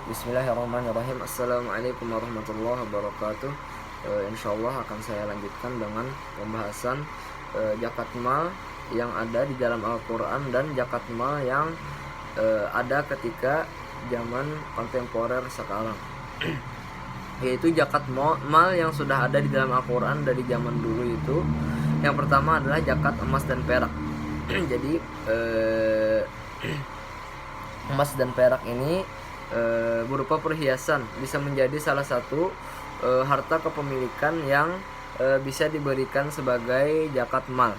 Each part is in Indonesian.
Bismillahirrahmanirrahim. Assalamualaikum warahmatullahi wabarakatuh. Insyaallah akan saya lanjutkan dengan pembahasan zakat mal yang ada di dalam Al-Quran dan zakat mal yang ada ketika zaman kontemporer sekarang. Yaitu zakat mal yang sudah ada di dalam Al-Quran dari zaman dulu itu. Yang pertama adalah zakat emas dan perak. Jadi emas dan perak ini berupa perhiasan, bisa menjadi salah satu harta kepemilikan yang bisa diberikan sebagai zakat mal.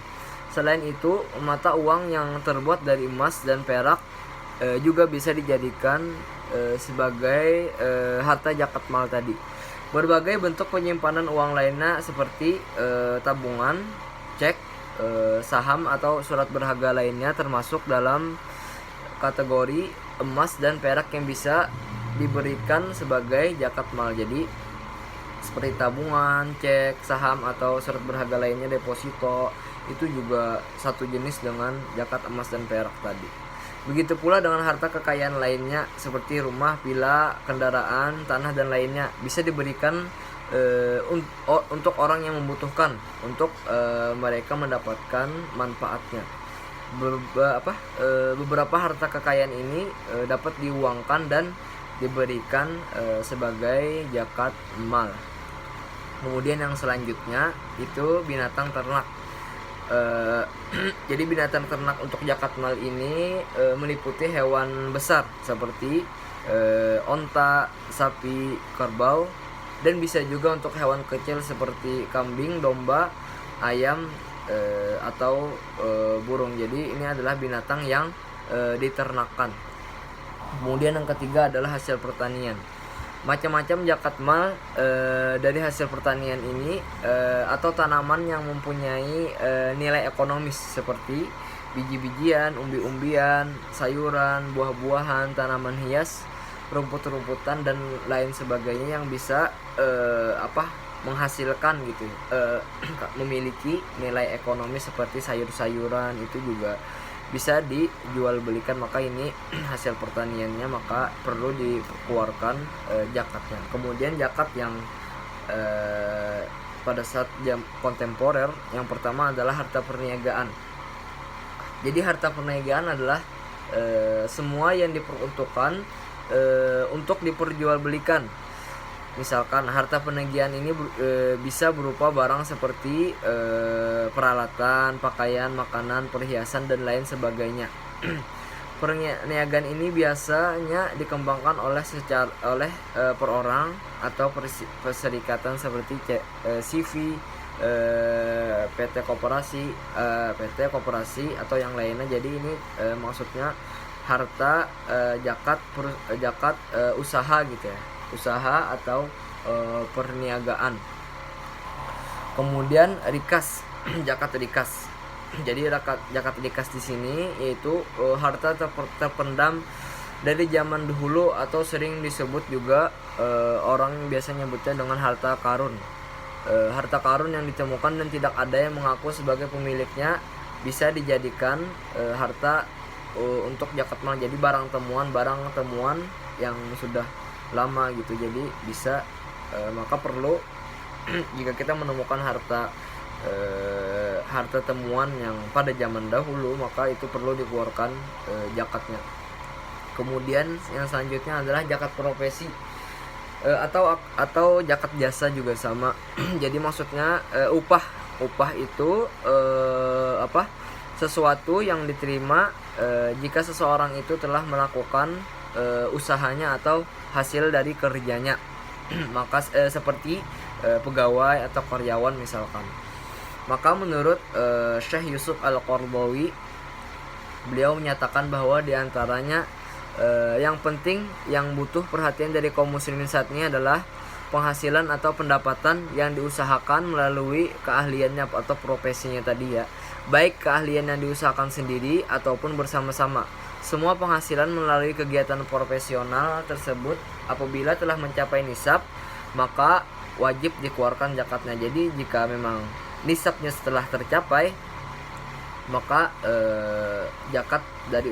Selain itu, mata uang yang terbuat dari emas dan perak juga bisa dijadikan sebagai harta zakat mal tadi. Berbagai bentuk penyimpanan uang lainnya seperti tabungan, cek, saham atau surat berharga lainnya termasuk dalam kategori emas dan perak yang bisa diberikan sebagai zakat mal. Jadi seperti tabungan, cek, saham atau surat berharga lainnya, deposito, itu juga satu jenis dengan zakat emas dan perak tadi. Begitu pula dengan harta kekayaan lainnya seperti rumah, villa, kendaraan, tanah dan lainnya bisa diberikan untuk orang yang membutuhkan, untuk mereka mendapatkan manfaatnya. Beberapa harta kekayaan ini dapat diuangkan dan diberikan sebagai zakat mal. Kemudian yang selanjutnya itu binatang ternak. Jadi binatang ternak untuk zakat mal ini meliputi hewan besar seperti onta, sapi, kerbau, dan bisa juga untuk hewan kecil seperti kambing, domba, ayam, atau burung. Jadi ini adalah binatang yang diternakan. Kemudian yang ketiga adalah hasil pertanian. Macam-macam zakat mal dari hasil pertanian ini atau tanaman yang mempunyai nilai ekonomis seperti biji-bijian, umbi-umbian, sayuran, buah-buahan, tanaman hias, rumput-rumputan dan lain sebagainya yang bisa menghasilkan gitu, memiliki nilai ekonomi seperti sayur-sayuran, itu juga bisa dijual belikan, maka ini hasil pertaniannya, maka perlu dikeluarkan zakatnya. Kemudian zakat yang pada saat jam kontemporer, yang pertama adalah harta perniagaan. Jadi harta perniagaan adalah semua yang diperuntukkan untuk diperjualbelikan. Misalkan harta perniagaan ini bisa berupa barang seperti peralatan, pakaian, makanan, perhiasan dan lain sebagainya. Perniagaan ini biasanya dikembangkan oleh per orang atau perserikatan seperti CV, PT koperasi atau yang lainnya. Jadi ini maksudnya harta zakat usaha gitu ya, usaha atau perniagaan. Kemudian rikas, zakat rikas. Jadi zakat rikas di sini yaitu harta terpendam dari zaman dahulu atau sering disebut juga orang biasanya nyebutnya dengan harta karun. Harta karun yang ditemukan dan tidak ada yang mengaku sebagai pemiliknya bisa dijadikan harta untuk zakat mal. Jadi barang temuan yang sudah lama gitu, jadi bisa maka perlu jika kita menemukan harta temuan yang pada zaman dahulu, maka itu perlu dikeluarkan zakatnya. Kemudian yang selanjutnya adalah zakat profesi atau zakat jasa juga sama. Jadi maksudnya upah itu sesuatu yang diterima jika seseorang itu telah melakukan usahanya atau hasil dari kerjanya. Maka seperti pegawai atau karyawan misalkan. Maka menurut Syekh Yusuf Al-Qaradawi, beliau menyatakan bahwa diantaranya yang penting yang butuh perhatian dari kaum muslimin saat ini adalah penghasilan atau pendapatan yang diusahakan melalui keahliannya atau profesinya tadi ya, baik keahlian yang diusahakan sendiri ataupun bersama-sama. Semua penghasilan melalui kegiatan profesional tersebut apabila telah mencapai nisab, maka wajib dikeluarkan zakatnya. Jadi jika memang nisabnya setelah tercapai, maka zakat dari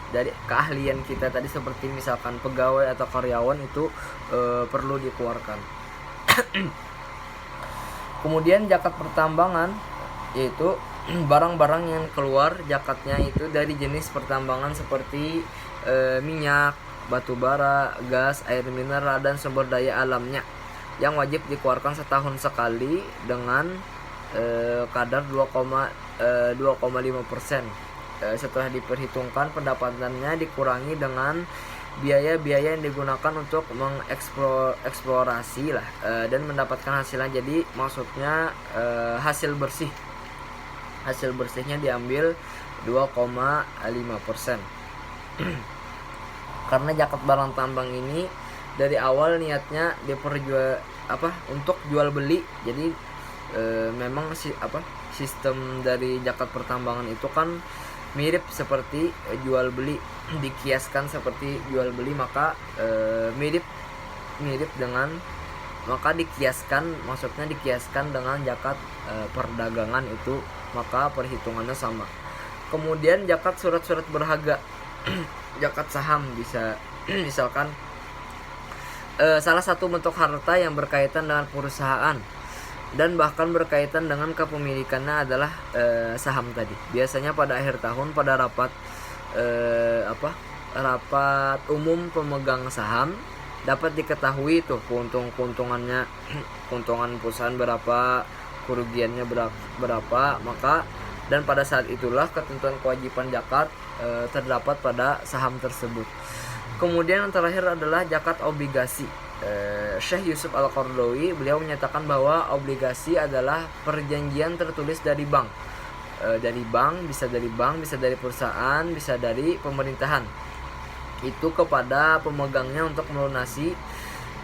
dari keahlian kita tadi, seperti misalkan pegawai atau karyawan itu perlu dikeluarkan. Kemudian zakat pertambangan yaitu barang-barang yang keluar zakatnya itu dari jenis pertambangan seperti minyak, batu bara, gas, air mineral, dan sumber daya alamnya yang wajib dikeluarkan setahun sekali dengan kadar 2,5%. Setelah diperhitungkan pendapatannya dikurangi dengan biaya-biaya yang digunakan untuk mengeksplorasi dan mendapatkan hasilnya. Jadi maksudnya hasil bersihnya diambil 2,5%. Karena zakat barang tambang ini dari awal niatnya untuk jual beli. Jadi memang sistem dari zakat pertambangan itu kan mirip seperti jual beli, dikiaskan seperti jual beli, maka mirip dengan, maka maksudnya dikiaskan dengan zakat perdagangan itu, maka perhitungannya sama. Kemudian zakat surat-surat berharga, zakat saham bisa misalkan salah satu bentuk harta yang berkaitan dengan perusahaan dan bahkan berkaitan dengan kepemilikannya adalah saham tadi. Biasanya pada akhir tahun pada rapat umum pemegang saham dapat diketahui tuh keuntungannya, keuntungan perusahaan berapa, kerugiannya berapa, maka dan pada saat itulah ketentuan kewajiban zakat terdapat pada saham tersebut. Kemudian yang terakhir adalah zakat obligasi. Syekh Yusuf Al-Qaradawi beliau menyatakan bahwa obligasi adalah perjanjian tertulis dari bank. Bisa dari perusahaan, bisa dari pemerintahan. Itu kepada pemegangnya untuk melunasi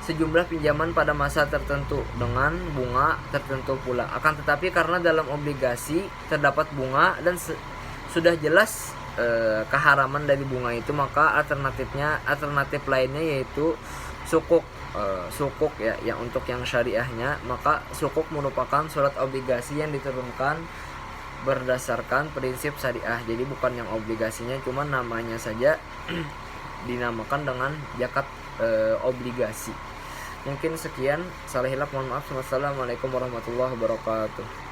sejumlah pinjaman pada masa tertentu dengan bunga tertentu pula. Akan tetapi karena dalam obligasi terdapat bunga dan sudah jelas keharaman dari bunga itu, maka alternatif lainnya yaitu sukuk ya, yang untuk yang syariahnya, maka sukuk merupakan surat obligasi yang diturunkan berdasarkan prinsip syariah. Jadi bukan yang obligasinya, cuma namanya saja dinamakan dengan zakat obligasi. Mungkin sekian, salah hilaf mohon maaf. Wassalamualaikum warahmatullahi wabarakatuh.